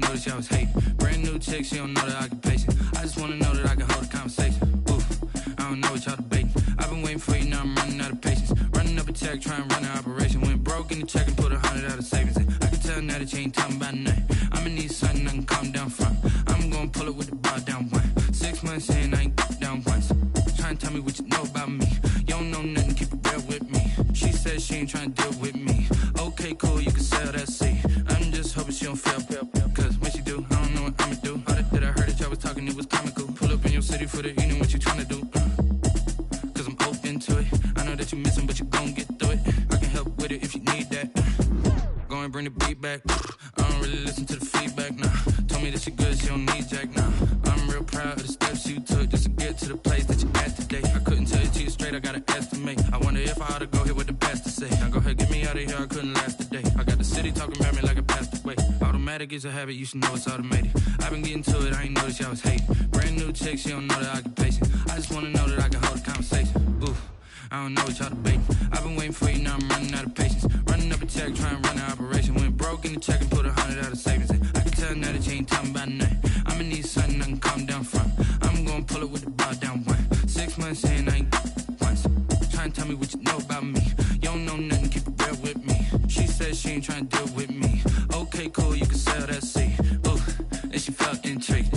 know that y'all was hating. Brand new chick, she don't know that I can patient. I just wanna know that I can hold a conversation. Oof, I don't know what y'all debating. I've been waiting for you, now I'm running out of patience. Running up a check, trying to run an operation. Went broke in the check and put 100 out of savings in. I can tell now that you ain't talking about nothing. I'ma need something I can calm down from. I'm gonna pull it with the bar down one. 6 months in, I ain't down once. Trying to tell me what you know about me. You don't know nothing, keep it real with me. She said she ain't trying to deal with me. Okay, cool, you can sell that seat. I'm just hoping she don't fail. Cause when she do, I don't know what I'ma do. All that I heard that y'all was talking, it was comical. Pull up in your city for the evening, what you trying to do? Cause I'm open to it. I know that you missing, but you gon' get through it. I can help with it if you need that. Go and bring the beat back. I don't really listen to the feedback, nah. Told me that she good, she don't need jack, nah. I'm real proud of the steps you took just to get to the place that you at today. I couldn't tell you to you straight, I gotta estimate. I wonder if I ought to go here with the best to say. Now go ahead, get me out of here, I couldn't last a day. I got the city talking about me like I passed away. Automatic is a habit, you should know it's automated. I've been getting to it, I ain't noticed y'all was hating. Brand new chick, she don't know that I can patient. I just wanna know that I can hold a conversation. Oof, I don't know what y'all debating. I've been waiting for you, now I'm running out of patience. Running up a check, trying to run an operation. Went broke in the check and put 100 out of savings in. I can tell now that you ain't talking about nothing. I'ma need something I can calm down from. I'm gonna pull it with the bar down one. 6 months in, I ain't once. Trying to tell me what you know about me. You don't know nothing, keep it real with me. She said she ain't trying to deal with me. Okay, cool, you can sell that seat. Ooh, and she felt intrigued.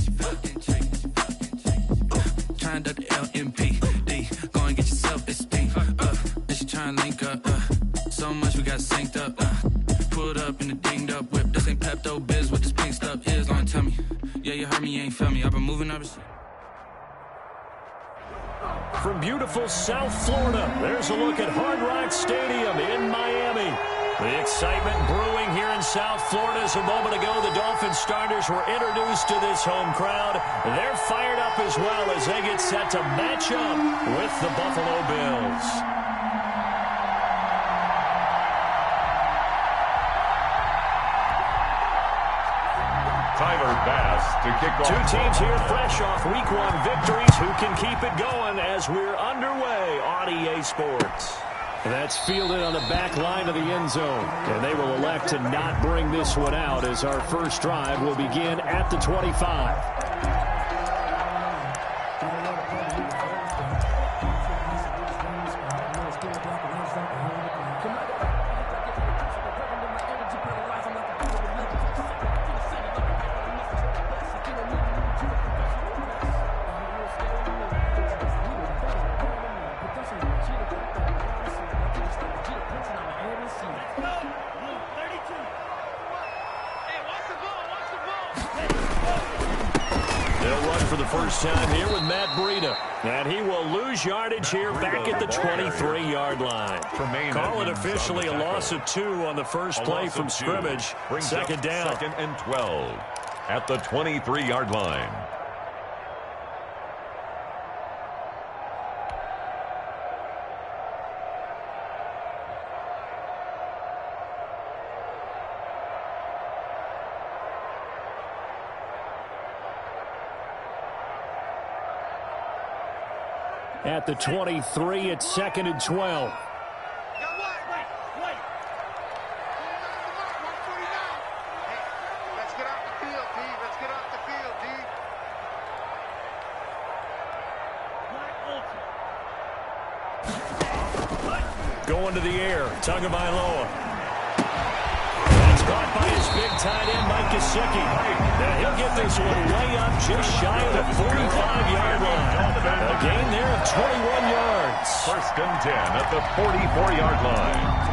Trying to duck the LMPD. Go and get your self-esteem up. And she trying to link up. So much we got synced up. Pulled up in the dinged up whip. This ain't Pepto-Biz, what this pink stuff is. Gonna tell me. Yeah, you heard me, you ain't felt me. I've been moving up. From beautiful South Florida, there's a look at Hard Rock Stadium in Miami. The excitement brewing here in South Florida. As a moment ago, the Dolphins starters were introduced to this home crowd. They're fired up as well as they get set to match up with the Buffalo Bills. Tyler Bass to kick off. Two teams here fresh off Week 1 victories. Who can keep it going as we're underway on EA Sports? And that's fielded on the back line of the end zone. And they will elect to not bring this one out as our first drive will begin at the 25. Time here with Matt Breida. And he will lose yardage here back at the 23-yard line. Call it officially a loss of 2 on the first play from scrimmage. Second down. 2nd and 12 at the 23-yard line. At the 23, it's 2nd and 12. Going to the air, Tagovailoa. That's caught by his big tight end, Mike Gesicki. Now he'll get this one way up just shy of the 45-yard line. A gain there of 21 yards. 1st and 10 at the 44-yard line.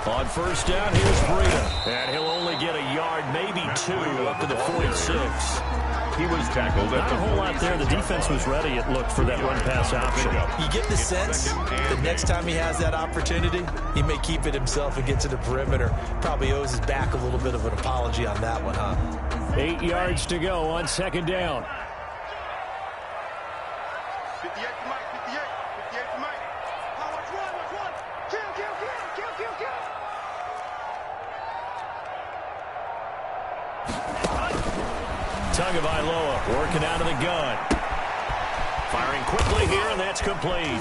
On first down, here's Breida. And he'll only get a yard, maybe 2, up to the 46. He was tackled at Not a whole lot there. The defense was ready, it looked, for that run-pass option. You get the sense that next time he has that opportunity, he may keep it himself and get to the perimeter. Probably owes his back a little bit of an apology on that one, huh? 8 yards to go on second down. 58 to Mike, 58 to Mike. Oh, watch one. Kill. Tagovailoa working out of the gun. Firing quickly here, and that's complete.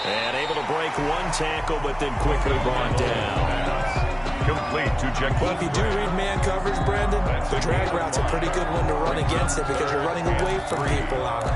And able to break one tackle, but then quickly brought down. Complete to Jack. Well, if you do read man coverage, Brandon, the drag route's a pretty good one to run against it because you're running away from people on it.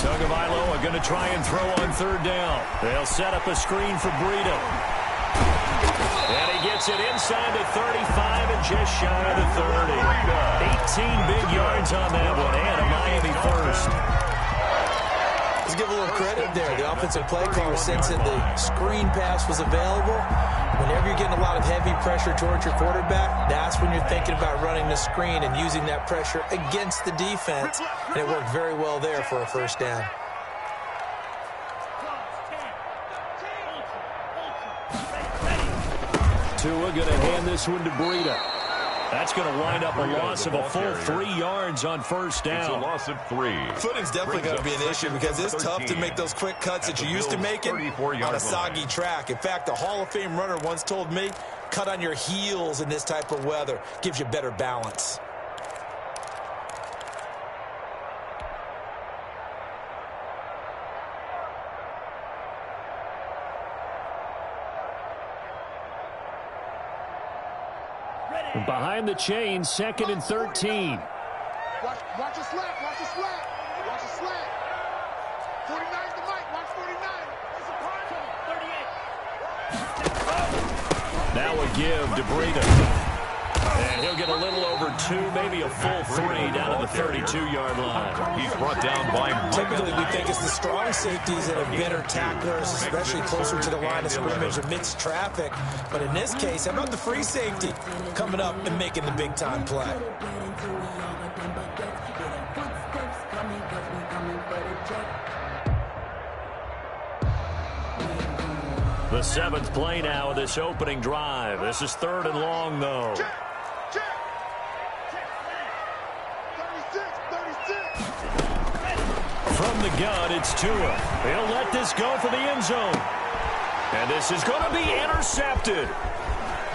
Tagovailoa going to try and throw on third down. They'll set up a screen for Breida. And he gets it inside the 35 and just shy of the 30. 18 big yards on that one, and a Miami first. Let's give a little credit there. The offensive play caller sensed that the screen pass was available. Whenever you're getting a lot of heavy pressure towards your quarterback, that's when you're thinking about running the screen and using that pressure against the defense. And it worked very well there for a first down. Tua going to hand this one to Breida. That's going to wind up a loss of a full 3 yards on first down. It's a loss of 3. Footing's definitely going to be an issue because it's tough to make those quick cuts that you're used to making on a soggy track. In fact, a Hall of Fame runner once told me, cut on your heels in this type of weather. Gives you better balance. Behind the chain, 2nd and 13. Watch a slant. 49's the Mike. Watch 49. It's a prime. 38. Now a give to Breida. And he'll get a little over 2, maybe a full 3 down to the 32-yard line. He's brought down by Typically, we think it's the strong safeties that are better tacklers, especially closer to the line of scrimmage amidst traffic. But in this case, how about the free safety coming up and making the big-time play? The 7th play now of this opening drive. This is 3rd and long, though. From the gun, it's Tua. He'll let this go for the end zone. And this is going to be intercepted.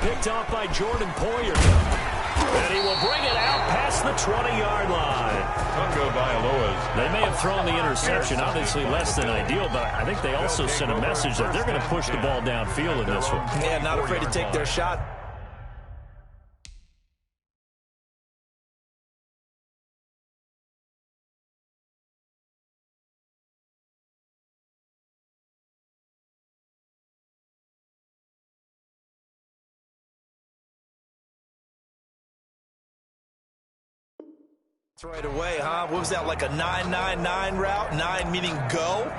Picked off by Jordan Poyer. And he will bring it out past the 20-yard line. They may have thrown the interception, obviously less than ideal, but I think they also sent a message that they're going to push the ball downfield in this one. Yeah, not afraid to take their shot. Right away, huh? What was that, like a 9-9-9 route? 9 meaning go?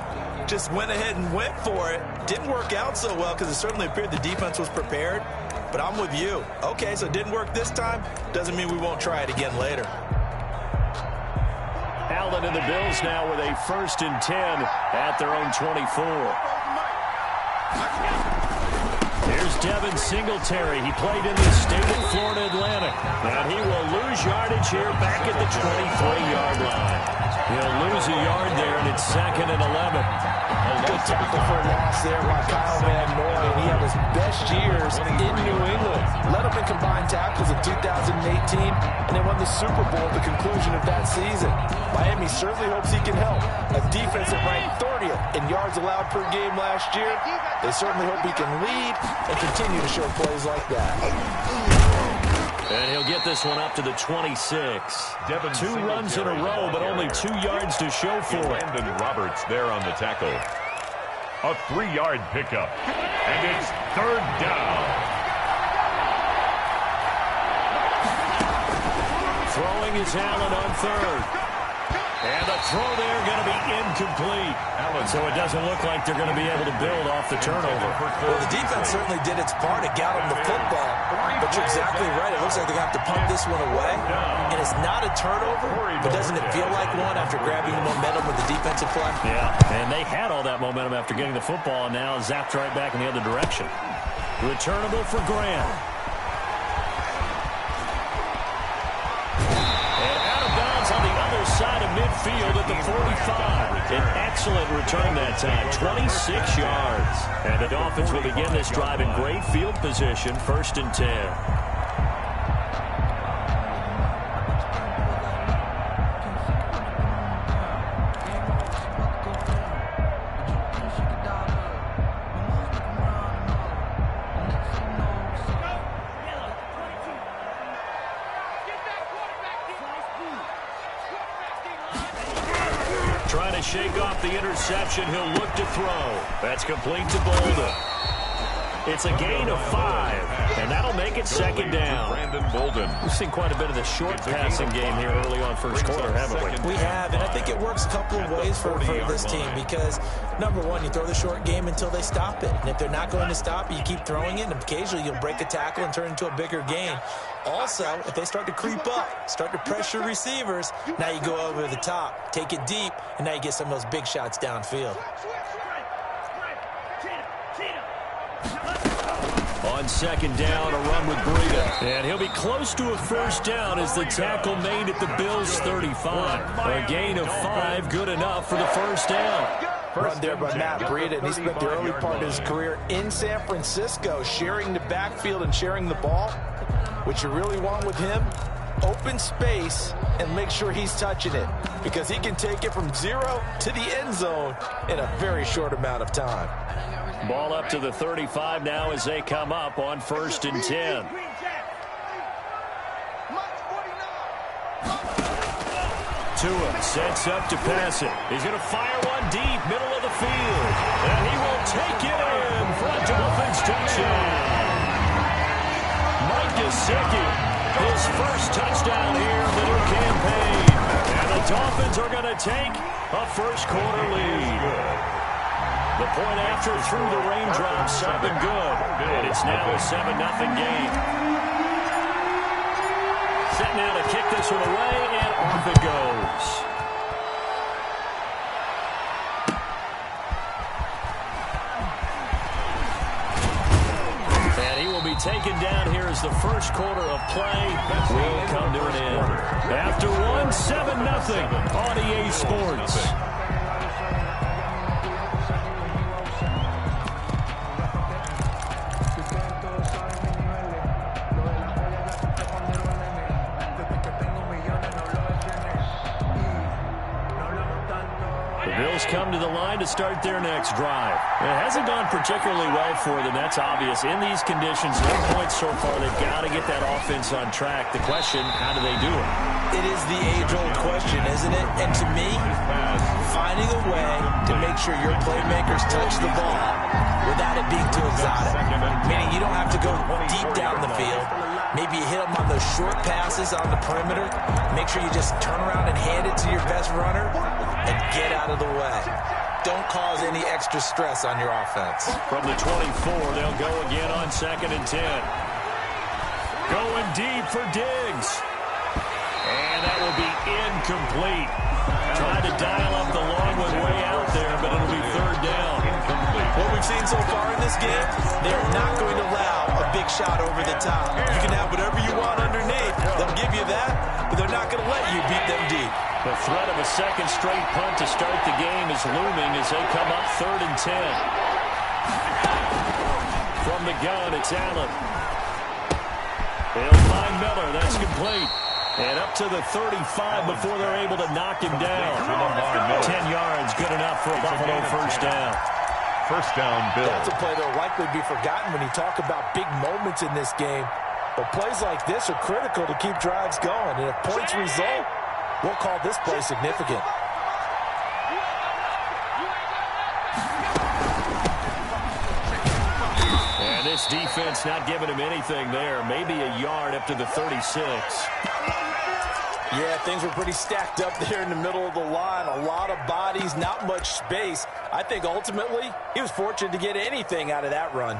Just went ahead and went for it. Didn't work out so well because it certainly appeared the defense was prepared. But I'm with you. Okay, so it didn't work this time. Doesn't mean we won't try it again later. Allen and the Bills now with a 1st and 10 at their own 24. Here's Devin Singletary. He played in the state of Florida Atlantic. And he will lose yardage here back at the 23-yard line. He'll lose a yard there, and it's 2nd and 11. A good tackle for a loss there by Kyle Van Noy. He had his best years in New England. Led them in combined tackles in 2018, and they won the Super Bowl at the conclusion of that season. Miami certainly hopes he can help. A defense that ranked 30th in yards allowed per game last year. They certainly hope he can lead and continue to show plays like that. And he'll get this one up to the 26. Two runs in a row, but only 2 yards to show for it. Landon Roberts there on the tackle. A 3-yard pickup. And it's third down. Throwing is Allen on third. And the throw there going to be incomplete. So it doesn't look like they're going to be able to build off the turnover. Well, the defense certainly did its part. It got them the football. But you're exactly right. It looks like they're going to have to punt this one away. And it's not a turnover, but doesn't it feel like one after grabbing the momentum with the defensive play? Yeah, and they had all that momentum after getting the football, and now zapped right back in the other direction. Returnable for Graham. On the other side of midfield at the 45. An excellent return that time, 26 yards. And the Dolphins will begin this drive in great field position, 1st and 10. Trying to shake off the interception. He'll look to throw. That's complete to Bolden. It's a gain of 5, and that'll make it 2nd down. Brandon Bolden. We've seen quite a bit of the short passing game here early on first quarter, haven't we? We have, and I think it works a couple of ways for this team because, number one, you throw the short game until they stop it. And if they're not going to stop it, you keep throwing it, and occasionally you'll break a tackle and turn it into a bigger gain. Also, if they start to creep up, start to pressure receivers, now you go over the top, take it deep, and now you get some of those big shots downfield. On 2nd down, a run with Breida. And he'll be close to a 1st down as the tackle made at the Bills' 35. A gain of 5, good enough for the 1st down. Run there by Matt Breida, and he spent the early part of his career in San Francisco sharing the backfield and sharing the ball. What you really want with him, open space and make sure he's touching it because he can take it from 0 to the end zone in a very short amount of time. Ball up to the 35 now as they come up on 1st and 10. Tua sets up to pass it. He's going to fire one deep, middle of the field. And he will take it in for a Dolphins touchdown. Mike Gesicki, his first touchdown here in the new campaign. And the Dolphins are going to take a first quarter lead. The point after through the raindrops up and good. And it's now a 7-0 game. Set now to kick this one away, and off it goes. And he will be taken down here as the first quarter of play will come to an end. After one, 7-0 on EA Sports. Come to the line to start their next drive. It hasn't gone particularly well for them. That's obvious. In these conditions, no points so far. They've got to get that offense on track. The question, how do they do it? It is the age-old question, isn't it? And to me, finding a way to make sure your playmakers touch the ball without it being too exotic. Meaning you don't have to go deep down the field. Maybe you hit them on those short passes on the perimeter. Make sure you just turn around and hand it to your best runner and get out of the way. Don't cause any extra stress on your offense. From the 24, they'll go again on 2nd and 10. Going deep for Diggs. And that will be incomplete. Tried to dial up the long one way out there, but it'll be 3rd down. What we've seen so far in this game, they're not going to allow a big shot over the top. You can have whatever you want underneath. They'll give you that, but they're not going to let you beat them deep. The threat of a second straight punt to start the game is looming as they come up 3rd and 10. From the gun, it's Allen. They'll find Miller. That's complete. And up to the 35 before they're able to knock him down. 10 yards, good enough for a Buffalo 1st down. 1st down, Bills. That's a play that will likely be forgotten when you talk about big moments in this game. But plays like this are critical to keep drives going. And if points result, we'll call this play significant. And this defense not giving him anything there. Maybe a yard up to the 36. Yeah, things were pretty stacked up there in the middle of the line. A lot of bodies, not much space. I think ultimately he was fortunate to get anything out of that run.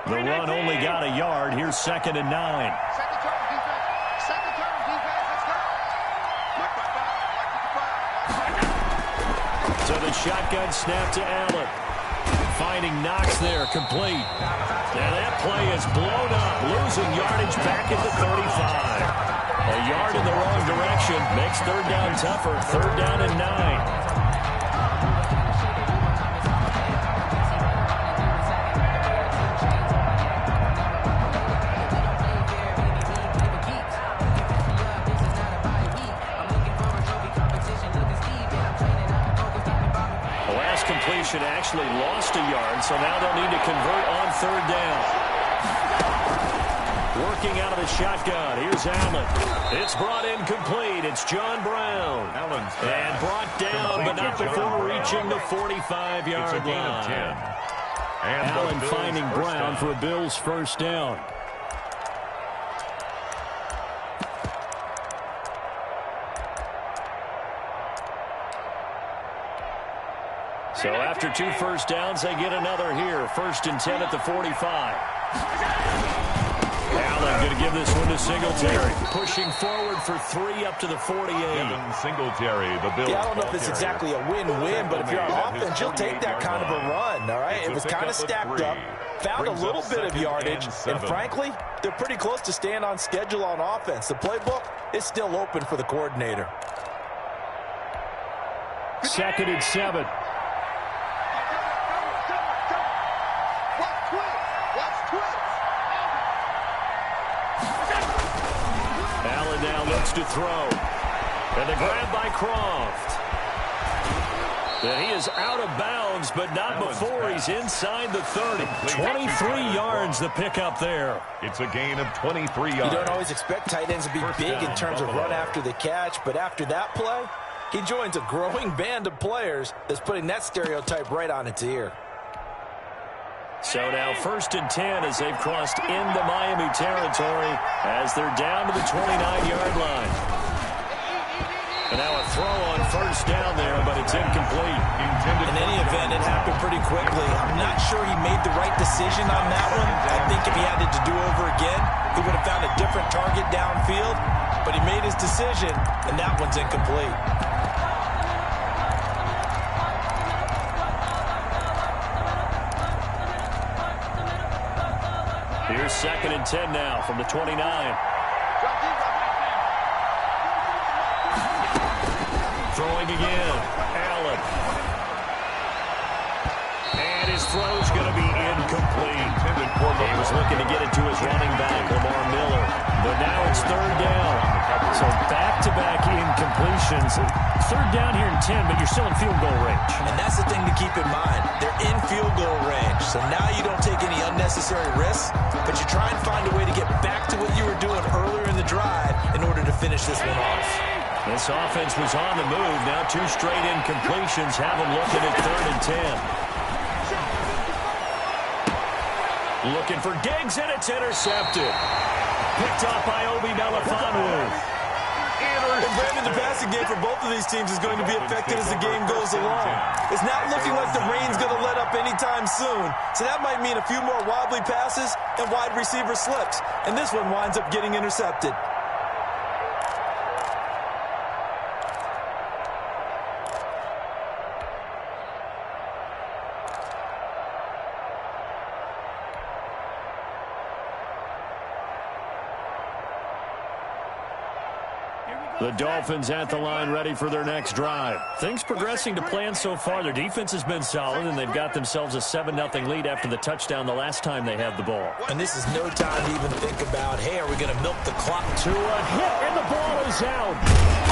The run only got a yard. Here's 2nd and 9. Second turn, defense. Second turn, defense. Let's go. So the shotgun snap to Allen. Finding Knox there, complete. And that play is blown up, losing yardage back at the 35. A yard in the wrong direction makes 3rd down tougher. 3rd down and 9. Completion actually lost a yard, so now they'll need to convert on 3rd down. Working out of the shotgun. Here's Allen. It's brought in complete. It's John Brown. And brought down, but not before reaching the 45-yard line. Allen finding Brown for a Bills 1st down. So after 2 first downs, they get another here. 1st and 10 at the 45. Allen going to give this one to Singletary. Pushing forward for 3 up to the 48. Singletary, the Bills. Yeah, I don't know if it's exactly a win-win, but if you're on offense, you'll take that kind of a run, all right? It was kind of stacked up, found a little bit of yardage, and frankly, they're pretty close to staying on schedule on offense. The playbook is still open for the coordinator. 2nd and 7. Allen now looks to throw. And the grab by Croft. And he is out of bounds, but not before he's inside the 30. 23 yards the pickup there. It's a gain of 23 yards. You don't always expect tight ends to be big in terms of run after the catch, but after that play, he joins a growing band of players that's putting that stereotype right on its ear. So now 1st and 10 as they've crossed into Miami territory as they're down to the 29-yard line. And now a throw on 1st down there, but it's incomplete. In any event, it happened pretty quickly. I'm not sure he made the right decision on that one. I think if he had it to do over again, he would have found a different target downfield. But he made his decision, and that one's incomplete. Here's 2nd and 10 now from the 29. Throwing again. Allen. And his throw's going to be incomplete. He was looking to get it to his running back, Lamar Miller. But now it's 3rd down. So back-to-back incompletions. 3rd down here in 10, but you're still in field goal range. And that's the thing to keep in mind. They're in field goal range. So now you don't take any unnecessary risks, but you try and find a way to get back to what you were doing earlier in the drive in order to finish this one off. This offense was on the move. Now 2 straight incompletions have them looking at 3rd and 10. Looking for Diggs, and it's intercepted. Picked off by Obi Melifonwu. And Brandon, the passing game for both of these teams is going to be affected as the game goes along. It's not looking like the rain's going to let up anytime soon. So that might mean a few more wobbly passes and wide receiver slips. And this one winds up getting intercepted. Here we The Dolphins at the line ready for their next drive. Things progressing to plan so far. Their defense has been solid, and they've got themselves a 7-0 lead after the touchdown the last time they had the ball. And this is no time to even think about, hey, are we going to milk the clock? To a hit, and the ball is out.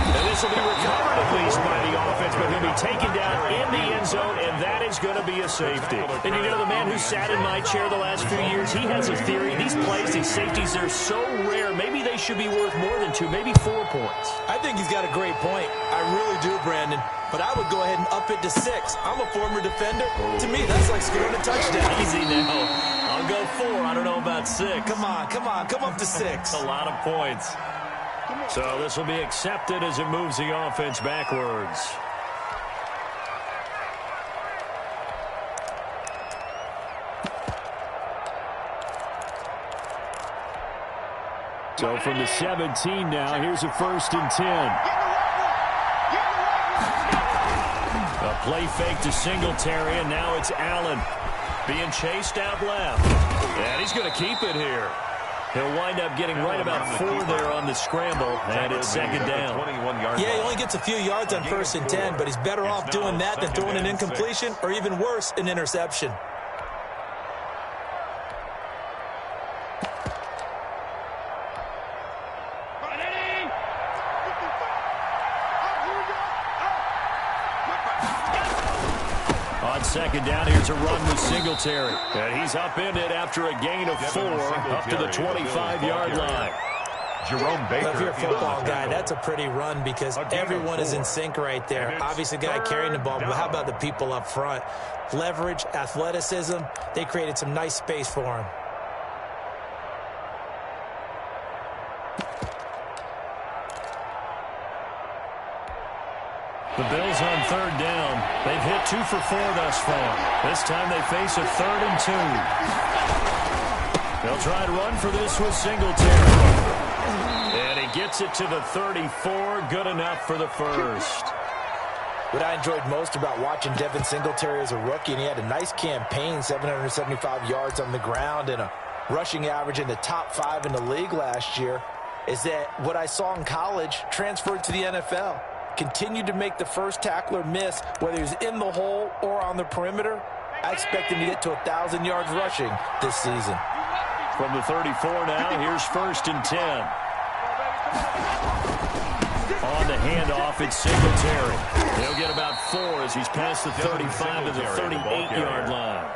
And this will be recovered at least by the offense, but he'll be taken down in the end zone, and that is going to be a safety. And you know, the man who sat in my chair the last few years, he has a theory. These plays, these safeties, they're so rare. Maybe they should be worth more than 2, maybe 4 points. I think he's got a great point. I really do, Brandon. But I would go ahead and up it to 6. I'm a former defender. To me, that's like scoring a touchdown. Easy now. I'll go 4. I don't know about 6. Come on. Come up to 6. A lot of points. So this will be accepted as it moves the offense backwards. So from the 17 now, here's a 1st and 10. A play fake to Singletary, and now it's Allen being chased out left. And he's going to keep it here. He'll wind up getting right about 4 there on the scramble, and it's 2nd down. Yeah, he only gets a few yards on 1st and 10, but he's better off doing that than throwing an incompletion, or even worse, an interception. On 2nd down, here's a run with Singletary. And he's upended after a gain of 4 up to the 25-yard line. Jerome Baker. If you're a football guy, that's a pretty run because everyone is in sync right there. Obviously, the guy carrying the ball, but how about the people up front? Leverage, athleticism, they created some nice space for him. The Bills on 3rd down. They've hit 2 for 4 thus far. This time they face a 3rd and 2. They'll try to run for this with Singletary. And he gets it to the 34. Good enough for the 1st. What I enjoyed most about watching Devin Singletary as a rookie, and he had a nice campaign, 775 yards on the ground and a rushing average in the top 5 in the league last year, is that what I saw in college transferred to the NFL. Continued to make the first tackler miss, whether he's in the hole or on the perimeter. I expect him to get to 1,000 yards rushing this season. From the 34 now, here's 1st and 10. On the handoff, it's Singletary. He'll get about 4 as he's past the 35 to the 38-yard line.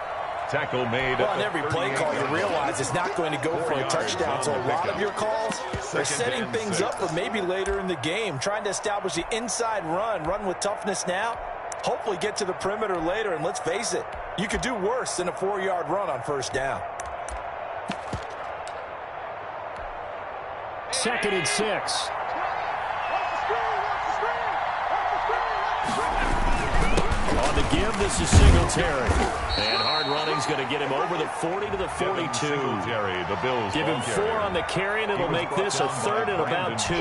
Tackle made. Well, on every play call, you realize it's not going to go for a touchdown. So a lot of your calls are setting things up for maybe later in the game, trying to establish the inside run with toughness now, hopefully get to the perimeter later. And let's face it, you could do worse than a 4-yard run on 1st down. 2nd and 6. On the give, this is Singletary. And hard running's going to get him over the 40 to the 42. The Bills Give him 4 on the carry, and it'll make this a 3rd and about 2.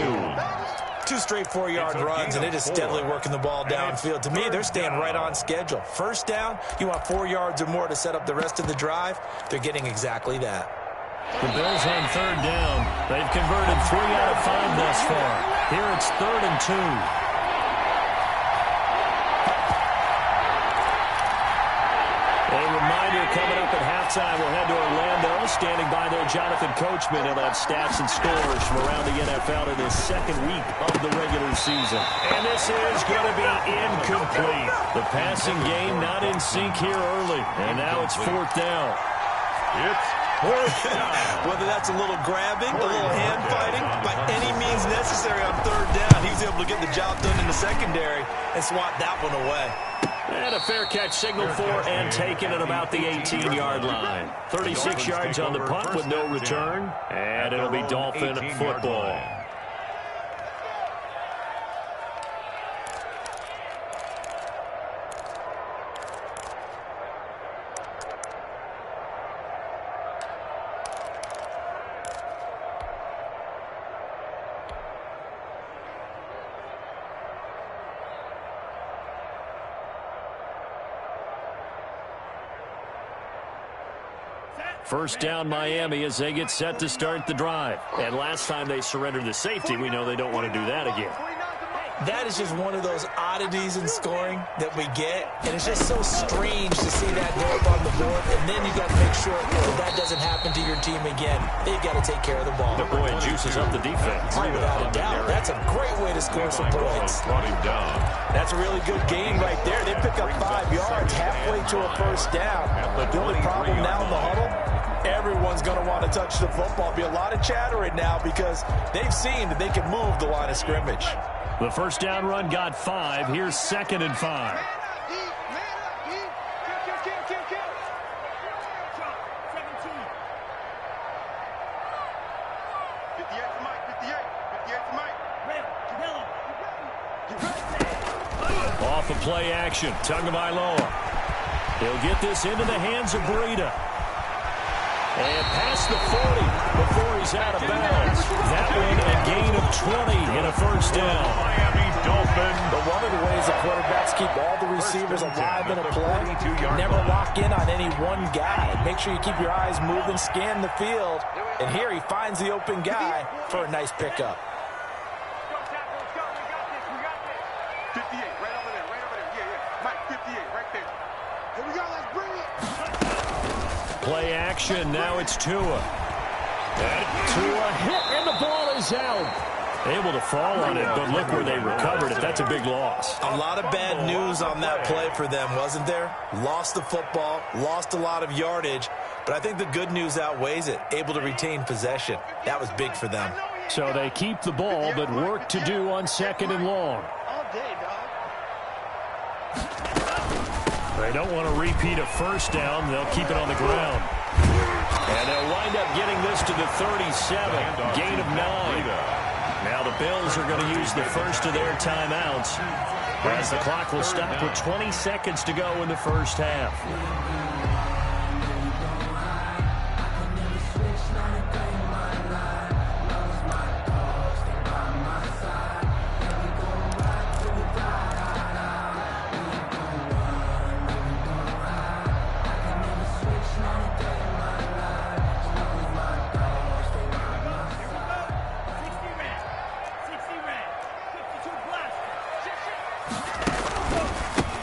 2 straight 4-yard runs, and it is steadily working the ball downfield. To me, they're staying right on schedule. 1st down, you want 4 yards or more to set up the rest of the drive. They're getting exactly that. The Bills on 3rd down. They've converted 3 out of 5 thus far. Here it's 3rd and 2. A reminder coming up at halftime. We'll head to Orlando. Standing by there, Jonathan Coachman. He'll have stats and scores from around the NFL in his 2nd week of the regular season. And this is going to be incomplete. The passing game not in sync here early. And now it's 4th down. It's 4th down. Whether that's a little grabbing, a little hand fighting, by any means necessary on 3rd down, he was able to get the job done in the secondary and swat that one away. And a fair catch signal for and taken at about the 18-yard line. 36 yards on the punt with no return. And it'll be Dolphin football. First down Miami as they get set to start the drive. And last time they surrendered the safety, we know they don't want to do that again. That is just one of those oddities in scoring that we get, and it's just so strange to see that go up on the board, and then you got to make sure that doesn't happen to your team again. They've got to take care of the ball. The boy juices up the defense. Without a doubt, that's a great way to score some points. That's a really good gain right there. They pick up 5 yards halfway to a first down. The only problem now in the huddle, everyone's going to want to touch the football. Be a lot of chattering now because they've seen that they can move the line of scrimmage. The first down run got 5. Here's 2nd and 5. Off of play action, Tagovailoa. He'll get this into the hands of Breida. And past the 40 before he's out of bounds. That one a gain of 20 in a first down. Miami Dolphins. But one of the ways the quarterbacks keep all the receivers alive in a play, never lock in on any one guy. Make sure you keep your eyes moving, scan the field. And here he finds the open guy for a nice pickup. 58, right over there, right over there. Yeah. Mike, 58, right there. Here we go, let's bring it. Play action, now it's Tua. And Tua hit, and the ball is out. Able to fall on it, but look where they recovered it. That's a big loss. A lot of bad news on that play for them, wasn't there? Lost the football, lost a lot of yardage, but I think the good news outweighs it. Able to retain possession. That was big for them. So they keep the ball, but work to do on 2nd and long. All day, dog. They don't want to repeat a first down. They'll keep it on the ground. And they'll wind up getting this to the 37. Gain of 9. Now the Bills are going to use the first of their timeouts as the clock will stop with 20 seconds to go in the first half.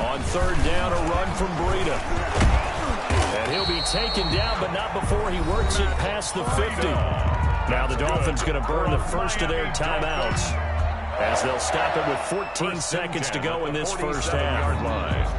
On 3rd down, a run from Breida. And he'll be taken down, but not before he works it past the 50. Now the Dolphins going to burn the first of their timeouts as they'll stop it with 14 seconds to go in this first half.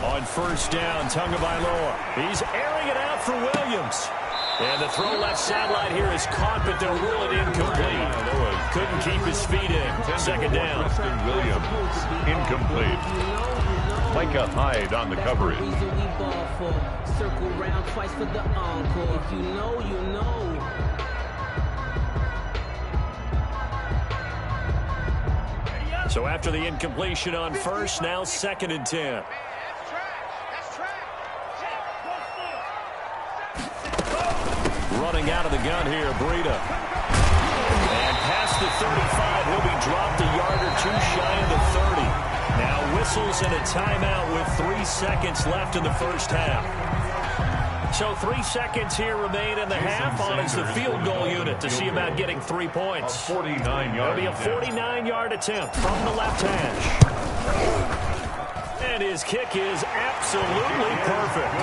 On first down, Tagovailoa. He's airing it out for Williams. And the throw left sideline here is caught, but they'll rule it incomplete. Couldn't keep his feet in. 2nd down. Williams, incomplete. Micah Hyde on the coverage. Circle round twice for the encore. If you know, you know. So after the incompletion on first, now 2nd and 10. Running out of the gun here, Breida. And past the 35, he'll be dropped a yard or two shy of the 30. Now whistles and a timeout with 3 seconds left in the first half. So 3 seconds here remain in the half on as the field goal unit to see about getting 3 points. A 49-yard. It'll be a 49-yard attempt from the left hash. And his kick is absolutely perfect.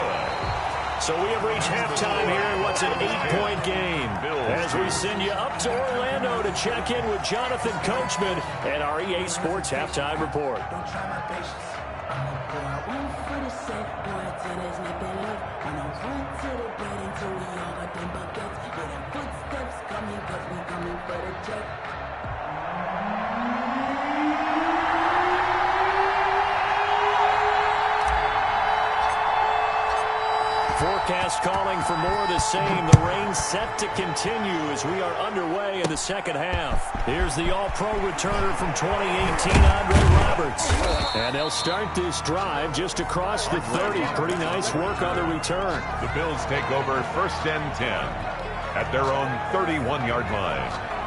So we have reached halftime here in what's an 8-point game. As we send you up to Orlando to check in with Jonathan Coachman and our EA Sports Halftime Report. Forecast calling for more of the same. The rain set to continue as we are underway in the second half. Here's the All-Pro returner from 2018, Andre Roberts. And they'll start this drive just across the 30. Pretty nice work on the return. The Bills take over 1st and 10 at their own 31-yard line.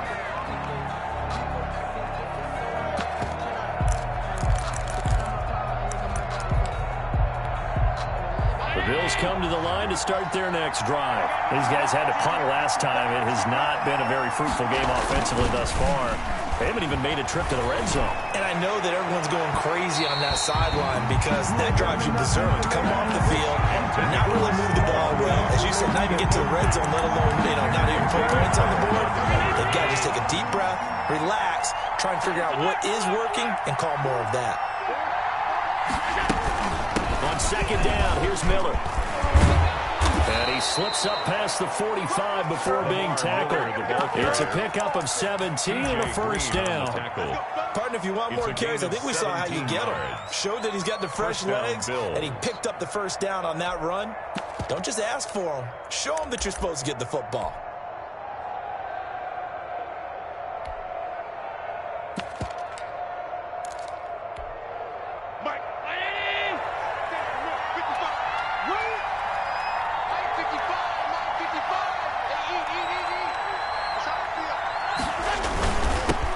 Bills come to the line to start their next drive. These guys had to punt last time. It has not been a very fruitful game offensively thus far. They haven't even made a trip to the red zone. And I know that everyone's going crazy on that sideline because that drives you berserk to come off the field, not really move the ball well. As you said, not even get to the red zone, let alone, not even put points on the board. They've got to just take a deep breath, relax, try and figure out what is working, and call more of that. On second down, here's Miller. And he slips up past the 45 before being tackled. It's a pickup of 17 and a first down. Partner, if you want more carries, I think we saw how you get him. Showed that he's got the fresh legs, and he picked up the first down on that run. Don't just ask for him. Show him that you're supposed to get the football.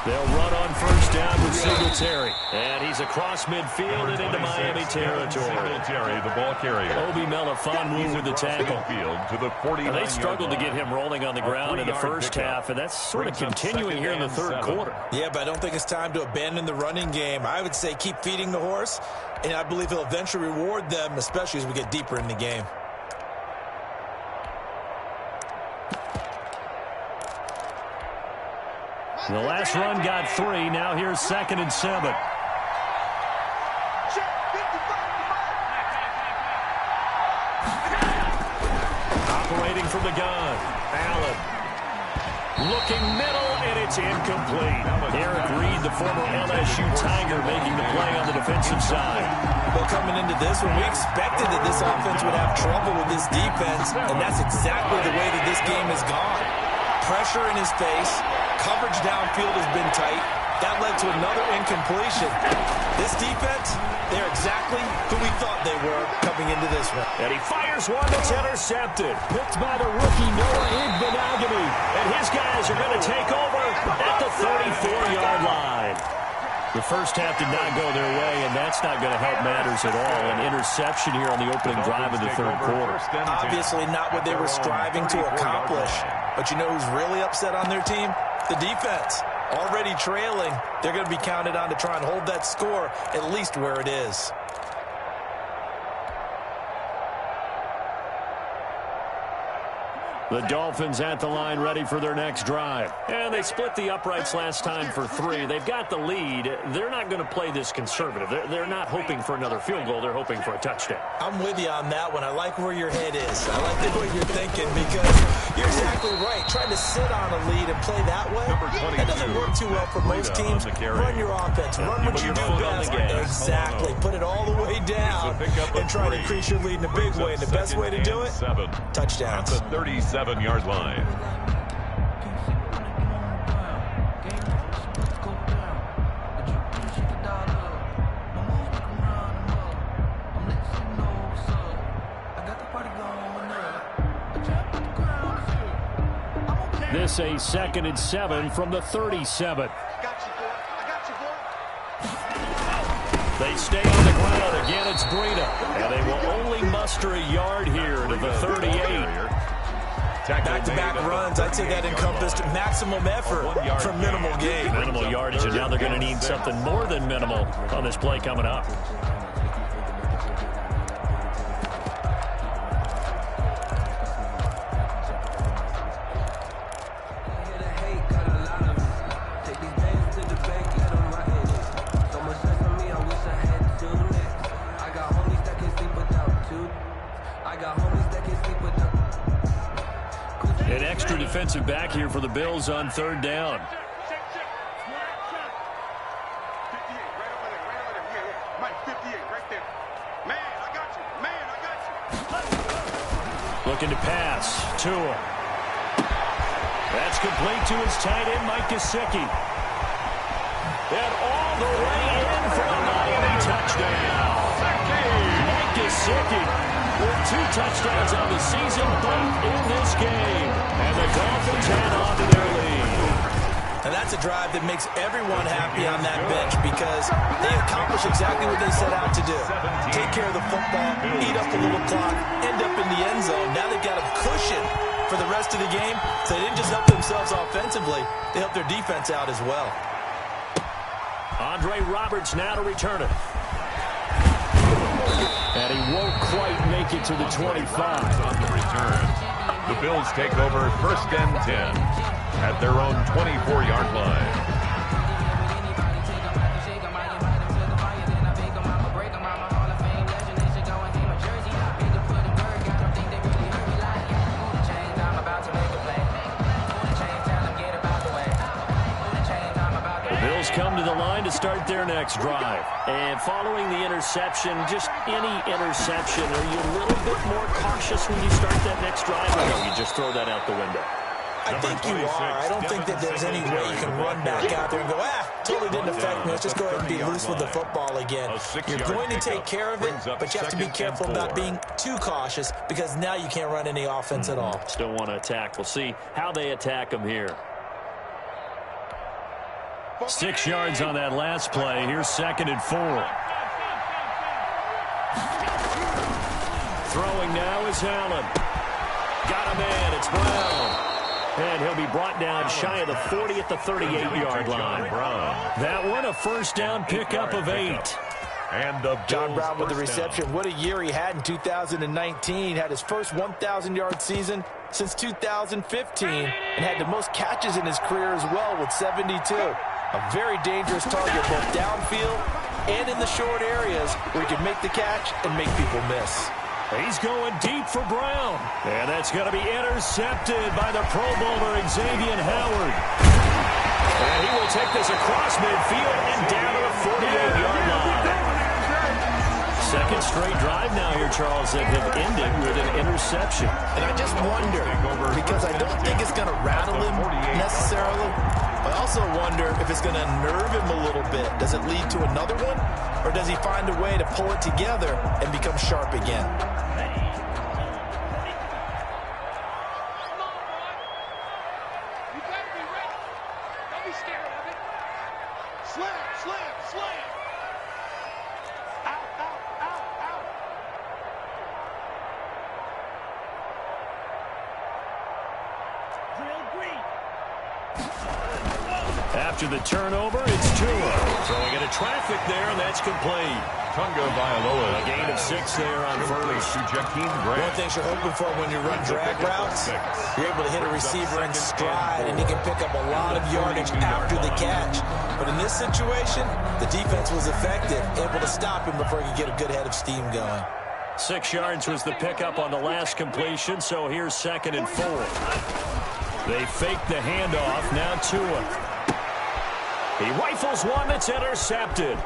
They'll run on first down with Singletary. And he's across midfield and into Miami territory. Singletary, the ball carrier. Obi Melifonwu with the tackle. And they struggled to get him rolling on the ground in the first half, and that's sort of continuing here in the third quarter. Yeah, but I don't think it's time to abandon the running game. I would say keep feeding the horse, and I believe he'll eventually reward them, especially as we get deeper in the game. The last run got 3. Now here's 2nd and 7. Operating from the gun. Allen. Looking middle, and it's incomplete. Eric Reed, the former LSU Tiger, making the play on the defensive side. Well, coming into this one, we expected that this offense would have trouble with this defense, and that's exactly the way that this game has gone. Pressure in his face. Coverage downfield has been tight. That led to another incompletion. This defense, they're exactly who we thought they were coming into this one. And he fires one that's intercepted. Picked by the rookie Noah Igbenogany. And his guys are going to take over at the 34-yard line. The first half did not go their way, and that's not going to help matters at all. An interception here on the opening drive of the third quarter. Obviously not what they were striving to accomplish. But you know who's really upset on their team? The defense. Already trailing. They're going to be counted on to try and hold that score at least where it is. The Dolphins at the line ready for their next drive. And they split the uprights last time for 3. They've got the lead. They're not going to play this conservative. They're not hoping for another field goal. They're hoping for a touchdown. I'm with you on that one. I like where your head is. I like the way you're thinking because you're exactly right. Trying to sit on a lead and play that way, that doesn't work too well for most teams. Run your offense. Run what you do best. Exactly. Put it all the way down and try to increase your lead in a big way. And the best way to do it, touchdowns. At the 37-yard line. This a 2nd and 7 from the 37. They stay on the ground. Again, it's Breida. And they will only muster a yard here to the 38. Back-to-back runs, I'd say that encompassed maximum effort for minimal gain. Minimal yardage, and now they're going to need something more than minimal on this play coming up. defensive back here for the Bills on third down. Looking to pass. Tua. That's complete to his tight end, Mike Gesicki. And all the way in for a Miami touchdown. Mike Gesicki with 2 touchdowns on the season, both in this game. And the Dolphins head on to their lead. And that's a drive that makes everyone happy on that bench because they accomplish exactly what they set out to do. Take care of the football, eat up a little clock, end up in the end zone. Now they've got a cushion for the rest of the game. So they didn't just help themselves offensively, they helped their defense out as well. Andre Roberts now to return it. And he won't quite make it to the 25. On the return. The Bills take over first and 10 at their own 24-yard line. Come to the line to start their next drive. And following the interception, just any interception, are you a little bit more cautious when you start that next drive? Or no, you just throw that out the window? I think you are. I don't think that there's any way you can run back out there and go, totally didn't affect me. Let's just go ahead and be loose with the football again. You're going to take care of it, but you have to be careful about being too cautious because now you can't run any offense at all. Still want to attack. We'll see how they attack them here. 6 yards on that last play. Here's 2nd and 4. Throwing now is Allen. Got him in. It's Brown. And he'll be brought down shy of the 40 at the 38-yard line. That one a first down pickup of 8. And the John Brown with the reception. Down. What a year he had in 2019. Had his first 1,000-yard season since 2015 and had the most catches in his career as well with 72. A very dangerous target both downfield and in the short areas where he can make the catch and make people miss. He's going deep for Brown. And that's going to be intercepted by the Pro Bowler Xavier Howard. And he will take this across midfield and down to the 48-yard line. Second straight drive now here, Charles, that have ended with an interception. And I just wonder, because I don't think it's going to rattle him necessarily. I also wonder if it's going to nerve him a little bit. Does it lead to another one? Or does he find a way to pull it together and become sharp again? You better be ready. Don't be scared of it. Slam, slam, slam. Out, out, out, out. Drill green. After the turnover, it's Tua. Throwing into traffic there, and that's complete. Tunga Vailoa. A gain of 6 there on first. One thing you're hoping for when you run drag routes, you're able to hit a receiver in stride, and he can pick up a lot of yardage after the catch. But in this situation, the defense was effective, able to stop him before he could get a good head of steam going. 6 yards was the pickup on the last completion, so here's 2nd and 4. They fake the handoff. Now Tua. He rifles one that's intercepted.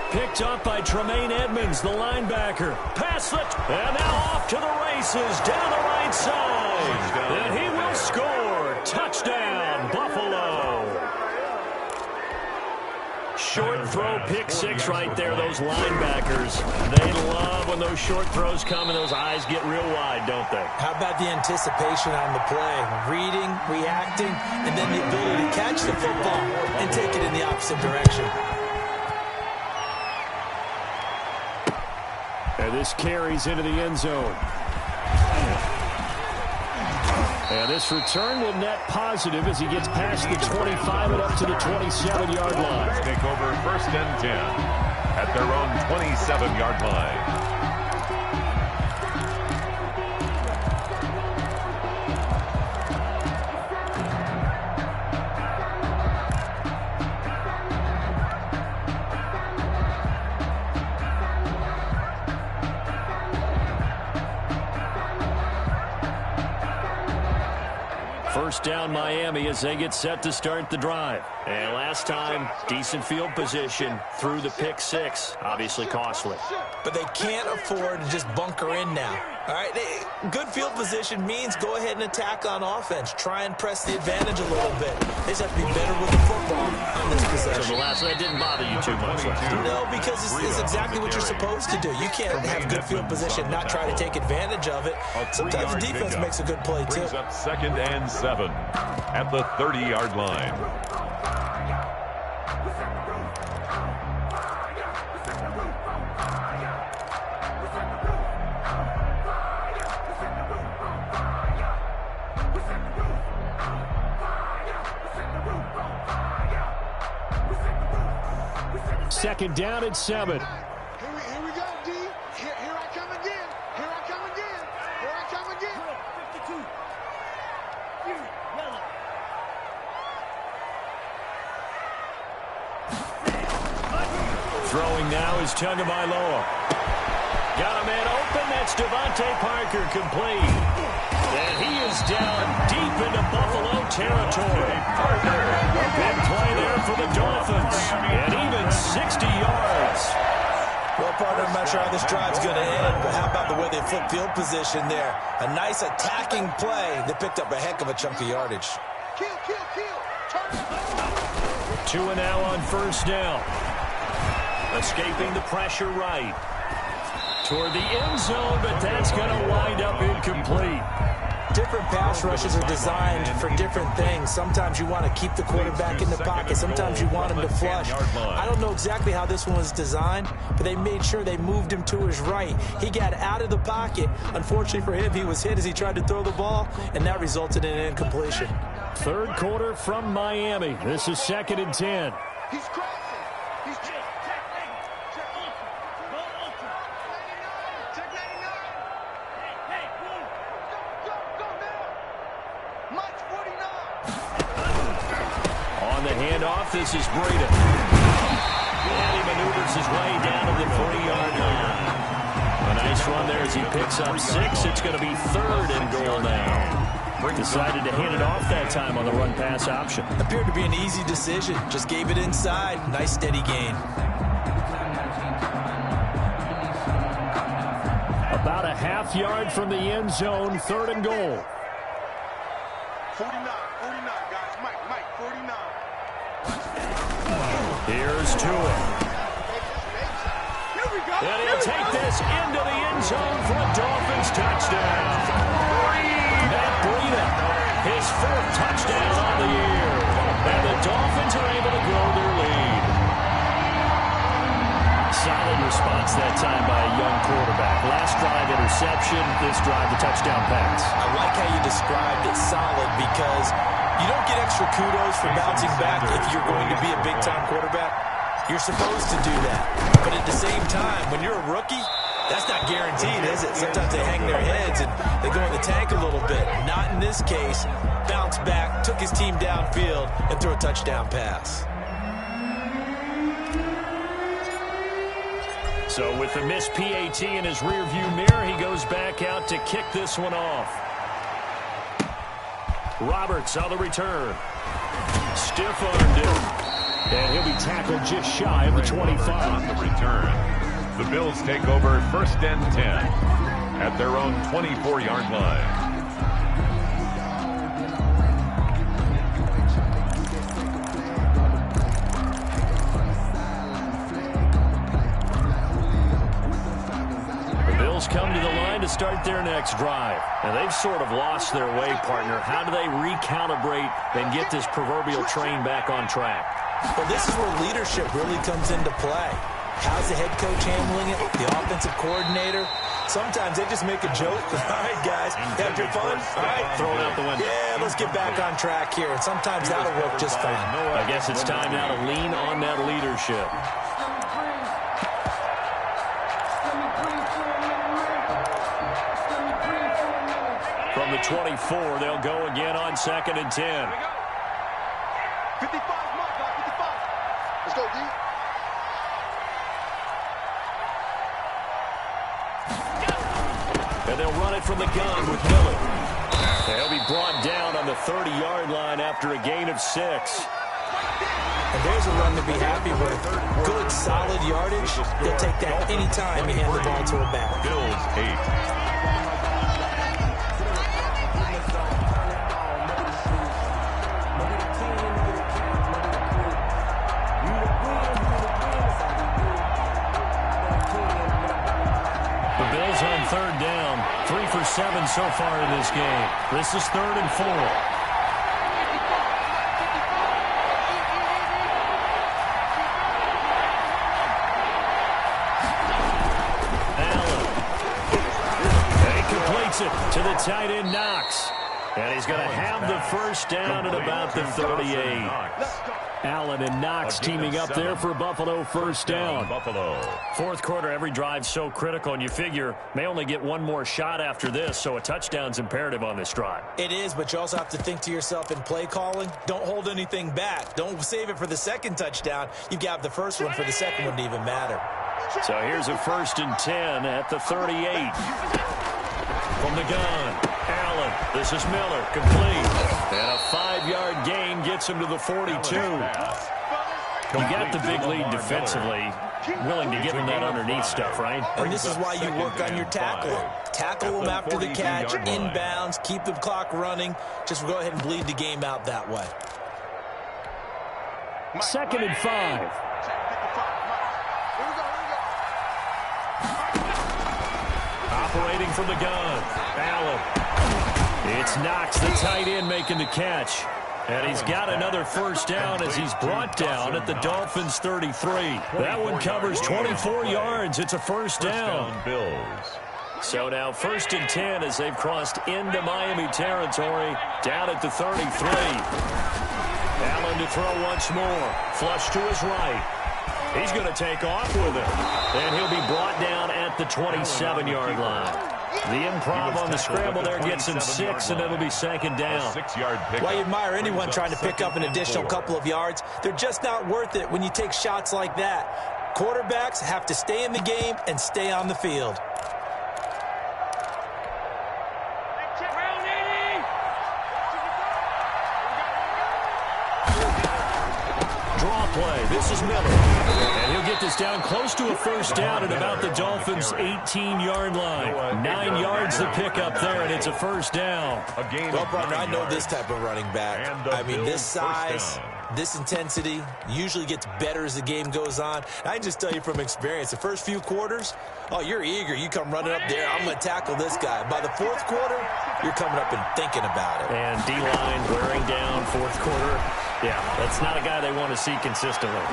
Picked up by Tremaine Edmonds, the linebacker. Pass it, and now off to the races down the right side. And he will score. Touchdown, Buffalo. Short throw, pick 6 right there. Those linebackers, they love when those short throws come and those eyes get real wide, don't they? How about the anticipation on the play? Reading, reacting, and then the ability to catch the football and take it in the opposite direction. And this carries into the end zone. And this return will net positive as he gets past the 25 and up to the 27-yard line. Take over first and 10 at their own 27-yard line. first down Miami as they get set to start the drive. And last time, decent field position through the pick six. Obviously costly. But they can't afford to just bunker in now. All right, good field position means go ahead and attack on offense. Try and press the advantage a little bit. They just have to be better with the football on this possession. So the last that didn't bother you too much last time. No, because it's exactly what you're supposed to do. You can't have good field position, not try to take advantage of it. Sometimes the defense makes a good play, too. Brings up 2nd and 7 at the 30-yard line. Second down and 7. Here we go, D. Here I come again. Here I come again. Here I come again. 52. Throwing now is Tagovailoa. Got a man open. That's Devontae Parker complete. And he is down deep into Buffalo territory. Big play there for the Dolphins. And even 60 yards. Well, partner, I'm not sure how this drive's going to end, but how about the way they flip field position there? A nice attacking play. They picked up a heck of a chunk of yardage. Kill. Turn. 2 and now on first down. Escaping the pressure right. Toward the end zone, but that's going to wind up incomplete. Different pass rushes are designed for different things. Sometimes you want to keep the quarterback in the pocket. Sometimes you want him to flush. I don't know exactly how this one was designed, but they made sure they moved him to his right. He got out of the pocket. Unfortunately for him, he was hit as he tried to throw the ball, and that resulted in an incompletion. Third quarter from Miami. This is 2nd and 10. He's crossing. He's check 99. Hey, go now. Mike's 49. On the handoff, this is Breida. And he maneuvers his way down to the 40-yard line. A nice run there as he picks up 6. It's going to be 3rd and goal now. Decided to hand it off that time on the run-pass option. Appeared to be an easy decision. Just gave it inside. Nice steady gain. About a half yard from the end zone, 3rd and goal. 49, guys. Mike, 49. Here's Tua. Here we go. And he'll take this into the end zone for a Dolphins touchdown. Matt Breida, his 4th touchdown on the year. And the Dolphins are able to grow their lead. Solid response that time by a young quarterback. Last drive interception, this drive the touchdown pass. I like how you described it solid because you don't get extra kudos for bouncing back if you're going to be a big-time quarterback. You're supposed to do that. But at the same time, when you're a rookie, that's not guaranteed, is it? Sometimes they hang their heads and they go in the tank a little bit. Not in this case. Bounced back, took his team downfield, and threw a touchdown pass. So with the missed PAT in his rearview mirror, he goes back out to kick this one off. Roberts on the return. Stiff-armed it. And he'll be tackled just shy of the 25. On the return. The Bills take over 1st and 10 at their own 24-yard line. Come to the line to start their next drive. And they've sort of lost their way, partner. How do they recalibrate and get this proverbial train back on track? Well, this is where leadership really comes into play. How's the head coach handling it? The offensive coordinator? Sometimes they just make a joke. All right, guys, had your fun? All right. Throw it out the window. Yeah, let's get back on track here. And sometimes that'll work just fine. I guess it's time now to lean on that leadership. From the 24, they'll go again on 2nd and 10. 55, Mike, 55. Let's go, D. And they'll run it from the gun with Miller. They'll be brought down on the 30-yard line after a gain of 6. And there's a run to be happy with. Good, solid yardage. They'll take that anytime you hand the ball to a back. Bills 8. The Bills on 3rd down. 3 for 7 so far in this game. This is 3rd and 4. To the tight end, Knox. And he's going to have the first down at about the 38. Allen and Knox teaming up there for Buffalo first down. Fourth quarter, every drive so critical, and you figure may only get one more shot after this, so a touchdown's imperative on this drive. It is, but you also have to think to yourself in play calling, don't hold anything back. Don't save it for the second touchdown. You've got the first one for the second one to even matter. So here's a 1st and 10 at the 38. From the gun, Allen. This is Miller, complete. And a 5-yard gain gets him to the 42. You got the big lead defensively. Willing to give him that underneath stuff, right? And this is why you work on your tackling. Tackle them after the catch, inbounds, keep the clock running. Just go ahead and bleed the game out that way. 2nd and 5. Operating from the gun, Allen. It's Knox, the tight end, making the catch. And he's got another first down as he's brought down at the Dolphins' 33. That one covers 24 yards. It's a first down. Bills. So now 1st and 10 as they've crossed into Miami territory, down at the 33. Allen to throw once more. Flush to his right. He's going to take off with it. And he'll be brought down at the 27-yard line. The improv on the scramble there gets him 6, and it'll be 2nd down. Why you admire anyone trying to pick up an additional couple of yards? They're just not worth it when you take shots like that. Quarterbacks have to stay in the game and stay on the field. Play. This is Miller. And he'll get this down close to a first down at about the Dolphins' 18-yard line. 9 yards to pick up there, and it's a first down. Well, partner, I know this type of running back. I mean, this size, this intensity usually gets better as the game goes on. I just tell you from experience, the first few quarters, oh, you're eager. You come running up there. I'm going to tackle this guy. By the 4th quarter, you're coming up and thinking about it. And D-line wearing down 4th quarter. Yeah, that's not a guy they want to see consistently.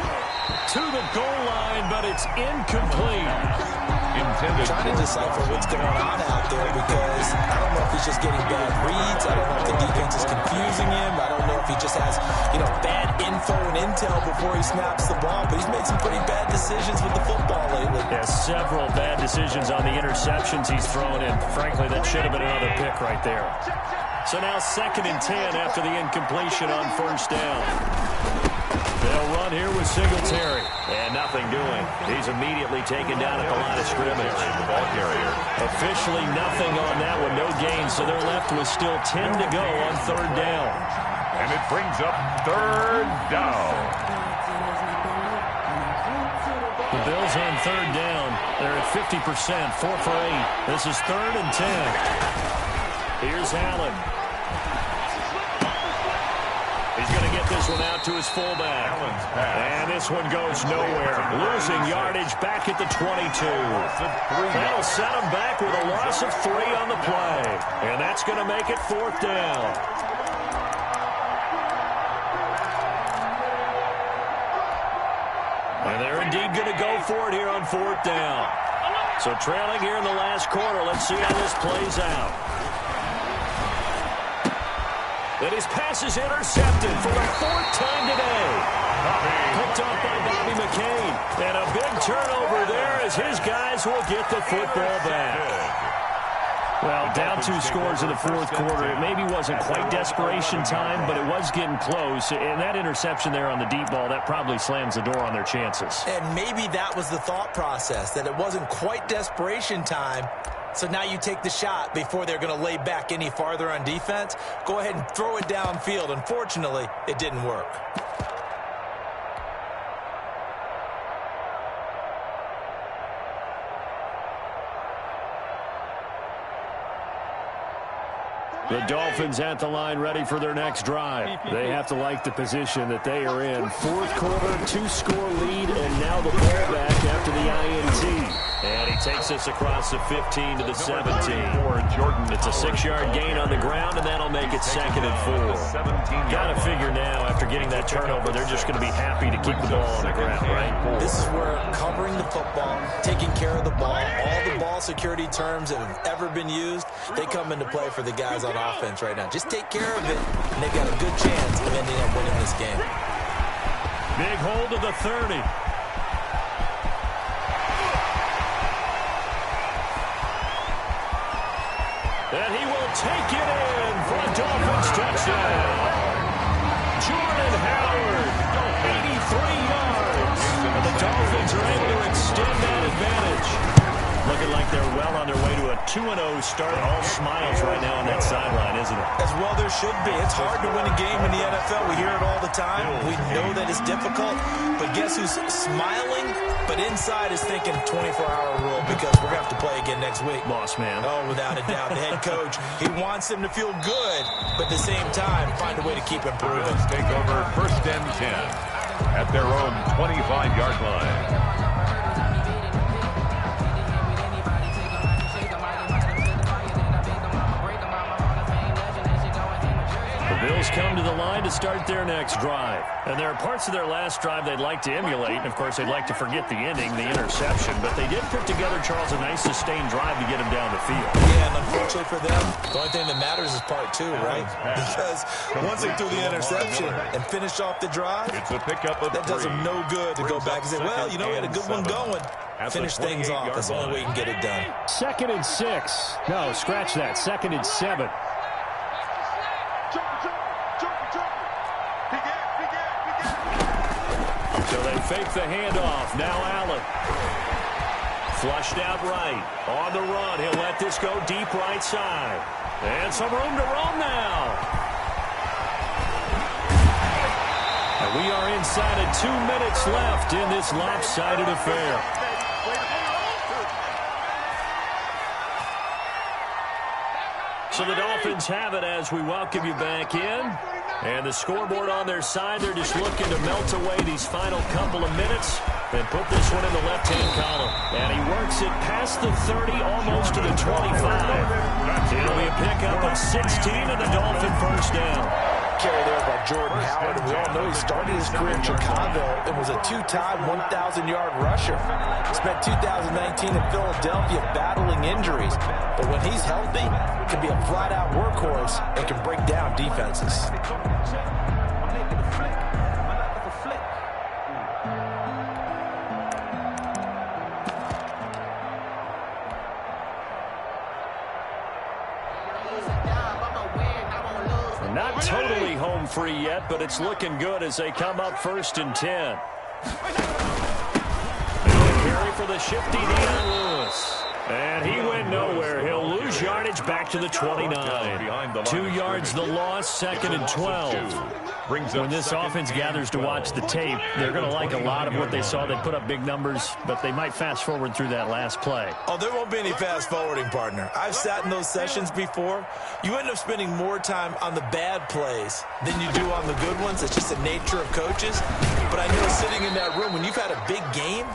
To the goal line, but it's incomplete. Trying to decipher what's going on out there because I don't know if he's just getting bad reads. I don't know if the defense is confusing him. I don't know if he just has, bad info and intel before he snaps the ball. But he's made some pretty bad decisions with the football lately. Yeah, several bad decisions on the interceptions he's thrown in. Frankly, that should have been another pick right there. So now 2nd and 10 after the incompletion on first down. They'll run here with Singletary. And nothing doing. He's immediately taken down at the line of scrimmage. Officially nothing on that one. No gain. So they're left with still 10 to go on 3rd down. And it brings up 3rd down. The Bills on 3rd down. They're at 50%. 4 for 8. This is 3rd and 10. Here's Allen. He's going to get this one out to his fullback. And this one goes nowhere. Losing yardage back at the 22. That'll set him back with a loss of 3 on the play. And that's going to make it 4th down. And they're indeed going to go for it here on 4th down. So trailing here in the last quarter. Let's see how this plays out. And his pass is intercepted for the 4th time today. Picked off by Bobby McCain. And a big turnover there as his guys will get the football back. Well, down 2 scores in the 4th quarter. It maybe wasn't quite desperation time, but it was getting close. And that interception there on the deep ball, that probably slams the door on their chances. And maybe that was the thought process, that it wasn't quite desperation time. So now you take the shot before they're going to lay back any farther on defense. Go ahead and throw it downfield. Unfortunately, it didn't work. The Dolphins at the line ready for their next drive. They have to like the position that they are in. Fourth quarter, 2-score lead, and now the ball back after the INT. And he takes us across the 15 to the 17. It's a 6-yard gain on the ground, and that'll make it 2nd and 4. Got to figure now, after getting that turnover, they're just going to be happy to keep the ball on the ground, right? This is where covering the football, taking care of the ball, all the ball security terms that have ever been used, they come into play for the guys on offense right now. Just take care of it, and they've got a good chance of ending up winning this game. Big hold of the 30. And he will take it in for a Dolphins touchdown. Jordan Howard, 83 yards. And the Dolphins are able to extend that advantage. Looking like they're well on their way to a 2-0 start. All smiles right now on that sideline, isn't it? As well there should be. It's hard to win a game in the NFL. We hear it all the time. We know that it's difficult. But guess who's smiling? But inside is thinking 24-hour rule because we're going to have to play again next week. Boss man. Oh, without a doubt. The head coach, he wants them to feel good, but at the same time, find a way to keep improving. Take over 1st and 10 at their own 25-yard line. Bills come to the line to start their next drive. And there are parts of their last drive they'd like to emulate. And, of course, they'd like to forget the ending, the interception. But they did put together, Charles, a nice sustained drive to get him down the field. Yeah, and unfortunately for them, the only thing that matters is part 2, right? Because once they threw the interception and finished off the drive, it's a pickup of that does them no good to go back and say, well, you know, we had a good one going. Finish things off. That's the only way you can get it done. 2nd and 6. No, scratch that. 2nd and 7. So they fake the handoff. Now Allen. Flushed out right. On the run. He'll let this go deep right side. And some room to roam now. And we are inside of 2 minutes left in this lopsided affair. So the Dolphins have it as we welcome you back in. And the scoreboard on their side, they're just looking to melt away these final couple of minutes and put this one in the left-hand column. And he works it past the 30, almost to the 25. It'll be a pickup of 16 and the Dolphin first down. Carry there by Jordan Howard. And we all know he started his career in Chicago and was a 2-time 1,000-yard rusher. Spent 2019 in Philadelphia battling injuries. But when he's healthy, can be a flat-out workhorse and can break down defenses. Not totally home free yet, but it's looking good as they come up 1st and 10. Carry for the shifty Dion Lewis. And he went nowhere. He'll lose yardage back to the 29. 2 yards the loss, 2nd and 12. When this offense gathers to watch the tape, they're going to like a lot of what they saw. They put up big numbers, but they might fast forward through that last play. Oh, there won't be any fast forwarding, partner. I've sat in those sessions before. You end up spending more time on the bad plays than you do on the good ones. It's just the nature of coaches. But I know sitting in that room, when you've had a big game,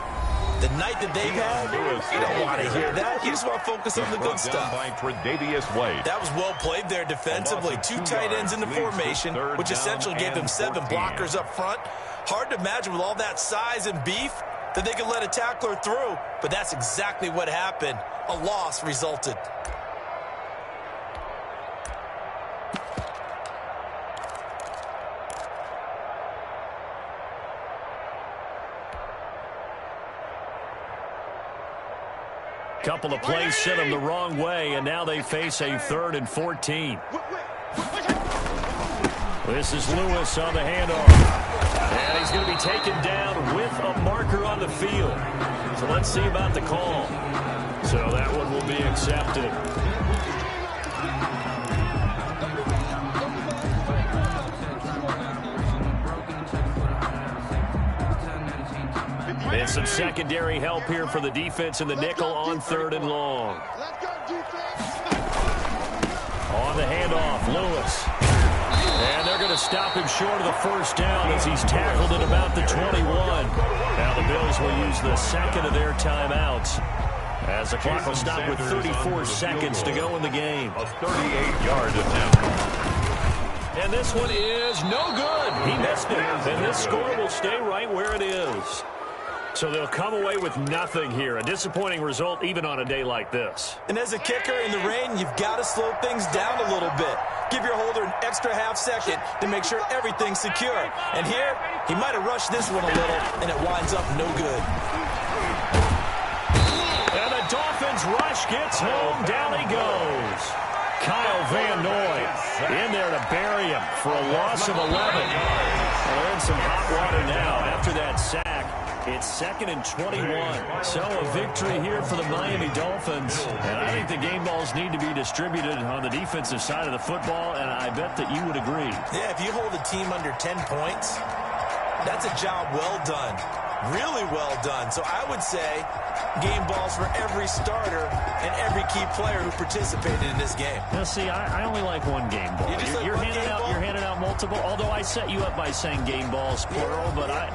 the night that they've had, you don't want to hear that. You just want to focus on the good stuff. That was well played there defensively. 2 tight ends in the formation, which essentially gave them 7 blockers up front. Hard to imagine with all that size and beef that they could let a tackler through, but that's exactly what happened. A loss resulted. Couple of plays sent them the wrong way, and now they face a 3rd and 14. This is Lewis on the handoff. And he's going to be taken down with a marker on the field. So let's see about the call. So that one will be accepted. And some secondary help here for the defense in the nickel on 3rd and long. On the handoff, Lewis. And they're going to stop him short of the first down as he's tackled at about the 21. Now the Bills will use the second of their timeouts as the clock will stop with 34 seconds to go in the game. A 38-yard attempt. And this one is no good. He missed it. And this score will stay right where it is. So they'll come away with nothing here. A disappointing result even on a day like this. And as a kicker in the rain, you've got to slow things down a little bit. Give your holder an extra half second to make sure everything's secure. And here, he might have rushed this one a little, and it winds up no good. And the Dolphins rush gets home. Down he goes. Kyle Van Noy in there to bury him for a loss of 11. They're in some hot water now after that sack. It's 2nd and 21. So a victory here for the Miami Dolphins. And I think the game balls need to be distributed on the defensive side of the football, and I bet that you would agree. Yeah, if you hold a team under 10 points, that's a job well done. Really well done. So I would say game balls for every starter and every key player who participated in this game. Now, see, I only like one game ball. You're handing out multiple, although I set you up by saying game balls, plural, but I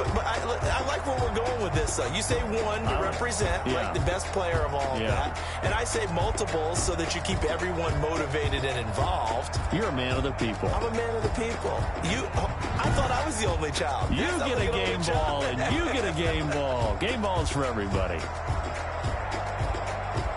like where we're going with this. You say one to represent like the best player of all of that, and I say multiples so that you keep everyone motivated and involved. You're a man of the people. I'm a man of the people. I thought I was the only child. You get a game ball, and you get a game ball. Game balls for everybody.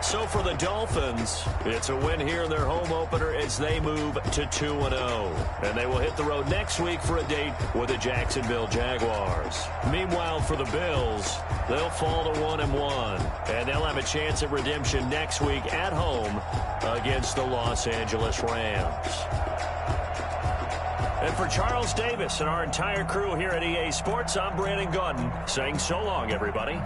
So for the Dolphins, it's a win here in their home opener as they move to 2-0. And they will hit the road next week for a date with the Jacksonville Jaguars. Meanwhile, for the Bills, they'll fall to 1-1. And they'll have a chance at redemption next week at home against the Los Angeles Rams. And for Charles Davis and our entire crew here at EA Sports, I'm Brandon Gaudin saying so long, everybody.